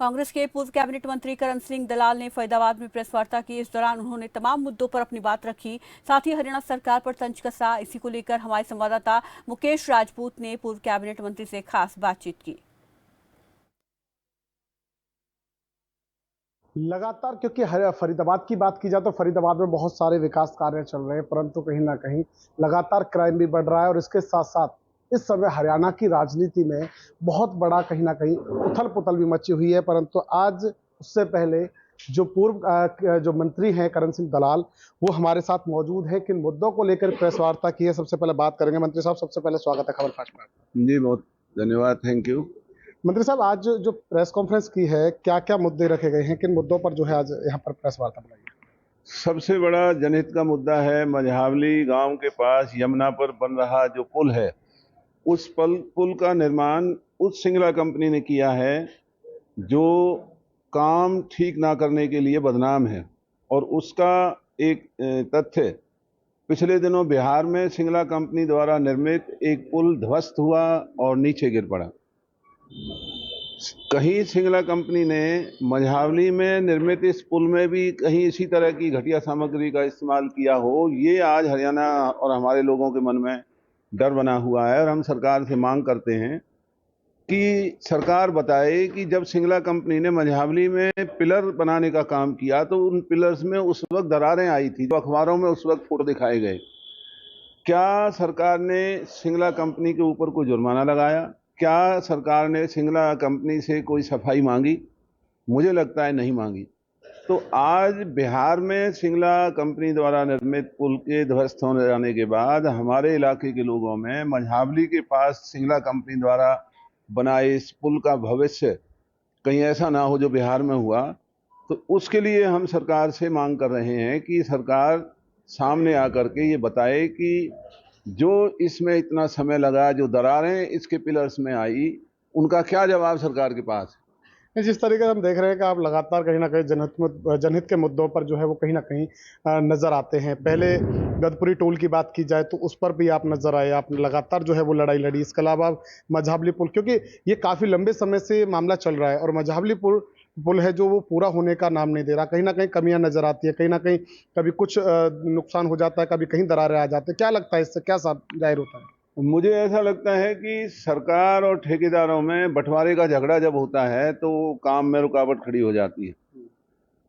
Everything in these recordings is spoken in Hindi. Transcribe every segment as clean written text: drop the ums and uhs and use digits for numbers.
कांग्रेस के पूर्व कैबिनेट मंत्री करण सिंह दलाल ने फरीदाबाद में प्रेस वार्ता की। इस दौरान उन्होंने तमाम मुद्दों पर अपनी बात रखी, साथ ही हरियाणा सरकार पर तंज कसा। इसी को लेकर हमारे संवाददाता मुकेश राजपूत ने पूर्व कैबिनेट मंत्री से खास बातचीत की। लगातार क्योंकि फरीदाबाद की बात की जाए तो फरीदाबाद में बहुत सारे विकास कार्य चल रहे हैं, परंतु कहीं ना कहीं लगातार क्राइम भी बढ़ रहा है और इसके साथ साथ इस समय हरियाणा की राजनीति में बहुत बड़ा कहीं ना कहीं उथल पुथल भी मची हुई है। परंतु आज उससे पहले जो जो मंत्री हैं करण सिंह दलाल, वो हमारे साथ मौजूद हैं। किन मुद्दों को लेकर प्रेस वार्ता की है, सबसे पहले बात करेंगे। मंत्री साहब, सबसे पहले स्वागत है खबर फास्ट में। जी, बहुत धन्यवाद, थैंक यू। मंत्री साहब, आज जो प्रेस कॉन्फ्रेंस की है, क्या क्या मुद्दे रखे गए हैं, किन मुद्दों पर जो है आज यहाँ पर प्रेस वार्ता बुलाई है? सबसे बड़ा जनहित का मुद्दा है मझावली गांव के पास यमुना पर बन रहा जो पुल है, उस पुल का निर्माण उस सिंगला कंपनी ने किया है जो काम ठीक ना करने के लिए बदनाम है। और उसका एक तथ्य, पिछले दिनों बिहार में सिंगला कंपनी द्वारा निर्मित एक पुल ध्वस्त हुआ और नीचे गिर पड़ा। कहीं सिंगला कंपनी ने मझावली में निर्मित इस पुल में भी कहीं इसी तरह की घटिया सामग्री का इस्तेमाल किया हो, ये आज हरियाणा और हमारे लोगों के मन में डर बना हुआ है। और हम सरकार से मांग करते हैं कि सरकार बताए कि जब सिंगला कंपनी ने मझावली में पिलर बनाने का काम किया तो उन पिलर्स में उस वक्त दरारें आई थी, जो अखबारों में उस वक्त फोटो दिखाए गए। क्या सरकार ने सिंगला कंपनी के ऊपर कोई जुर्माना लगाया? क्या सरकार ने सिंगला कंपनी से कोई सफाई मांगी? मुझे लगता है नहीं मांगी। तो आज बिहार में सिंगला कंपनी द्वारा निर्मित पुल के ध्वस्त होने जाने के बाद हमारे इलाके के लोगों में मझावली के पास सिंगला कंपनी द्वारा बनाए इस पुल का भविष्य कहीं ऐसा ना हो जो बिहार में हुआ। तो उसके लिए हम सरकार से मांग कर रहे हैं कि सरकार सामने आकर के ये बताए कि जो इसमें इतना समय लगा, जो दरारें इसके पिलर्स में आई, उनका क्या जवाब सरकार के पास है। जिस तरीके से हम देख रहे हैं कि आप लगातार कहीं ना कहीं जनहित के मुद्दों पर जो है वो कहीं ना कहीं नजर आते हैं। पहले गदपुरी टोल की बात की जाए तो उस पर भी आप नजर आए, आपने लगातार जो है वो लड़ाई लड़ी। इसके अलावा मझावली पुल, क्योंकि ये काफी लंबे समय से मामला चल रहा है और मझावली पुल है जो वो पूरा होने का नाम नहीं दे रहा। कहीं ना कहीं कमियां नजर आती है, कहीं ना कहीं कभी कुछ नुकसान हो जाता है, कभी कहीं दरारें आ जाती है। क्या लगता है, इससे क्या जाहिर होता है? मुझे ऐसा लगता है कि सरकार और ठेकेदारों में बंटवारे का झगड़ा जब होता है तो काम में रुकावट खड़ी हो जाती है।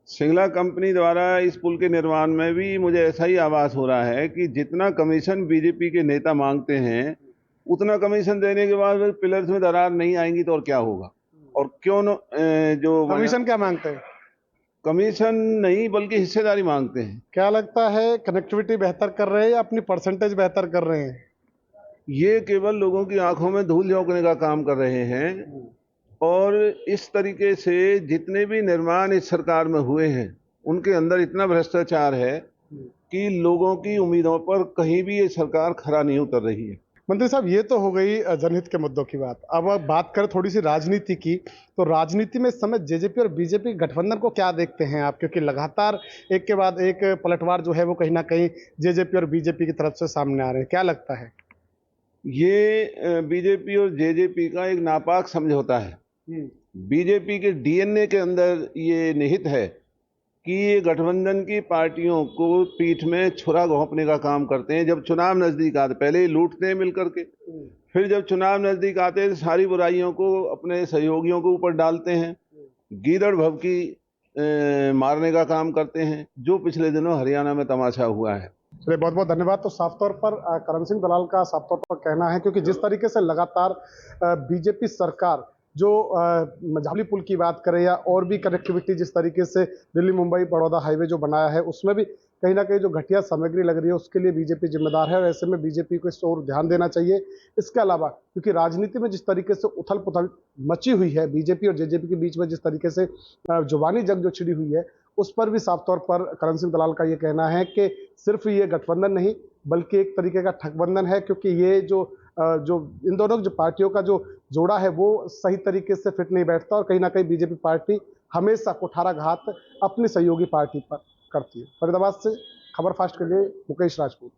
सिंगला कंपनी द्वारा इस पुल के निर्माण में भी मुझे ऐसा ही आभास हो रहा है कि जितना कमीशन बीजेपी के नेता मांगते हैं, उतना कमीशन देने के बाद पिलर्स में दरार नहीं आएंगी तो और क्या होगा। और क्यों जो कमीशन क्या मांगते हैं? कमीशन नहीं बल्कि हिस्सेदारी मांगते हैं। क्या लगता है, कनेक्टिविटी बेहतर कर रहे हैं या अपनी परसेंटेज बेहतर कर रहे हैं? ये केवल लोगों की आंखों में धूल झोंकने का काम कर रहे हैं। और इस तरीके से जितने भी निर्माण इस सरकार में हुए हैं, उनके अंदर इतना भ्रष्टाचार है कि लोगों की उम्मीदों पर कहीं भी ये सरकार खरा नहीं उतर रही है। मंत्री साहब, ये तो हो गई जनहित के मुद्दों की बात। अब बात करें थोड़ी सी राजनीति की, तो राजनीति में इस समय जेजेपी और बीजेपी गठबंधन को क्या देखते हैं आप? क्योंकि लगातार एक के बाद एक पलटवार जो है वो कहीं ना कहीं जेजेपी और बीजेपी की तरफ से सामने आ रहे हैं। क्या लगता है? ये बीजेपी और जेजेपी का एक नापाक समझौता है। बीजेपी के डीएनए के अंदर ये निहित है कि ये गठबंधन की पार्टियों को पीठ में छुरा घोंपने का काम करते हैं। जब चुनाव नजदीक आते, पहले ही लूटते हैं मिलकर के, फिर जब चुनाव नजदीक आते हैं सारी बुराइयों को अपने सहयोगियों के ऊपर डालते हैं, गीदड़ भभकी मारने का काम करते हैं, जो पिछले दिनों हरियाणा में तमाशा हुआ है। चलिए, बहुत बहुत धन्यवाद। तो साफ तौर पर करण सिंह दलाल का साफ तौर पर कहना है, क्योंकि जिस तरीके से लगातार बीजेपी सरकार जो मझावली पुल की बात करें या और भी कनेक्टिविटी, जिस तरीके से दिल्ली मुंबई बड़ौदा हाईवे जो बनाया है, उसमें भी कहीं ना कहीं जो घटिया सामग्री लग रही है उसके लिए बीजेपी जिम्मेदार है और ऐसे में बीजेपी को इस ओर ध्यान देना चाहिए। इसके अलावा क्योंकि राजनीति में जिस तरीके से उथल पुथल मची हुई है बीजेपी और जेजेपी के बीच में, जिस तरीके से जुबानी जंग जो छिड़ी हुई है, उस पर भी साफ तौर पर करण सिंह दलाल का ये कहना है कि सिर्फ ये गठबंधन नहीं बल्कि एक तरीके का ठगबंधन है, क्योंकि ये जो इन दोनों जो पार्टियों का जो जोड़ा है वो सही तरीके से फिट नहीं बैठता और कहीं ना कहीं बीजेपी पार्टी हमेशा कुठाराघात अपनी सहयोगी पार्टी पर करती है। फरीदाबाद से खबर फास्ट के लिए मुकेश राजपूत।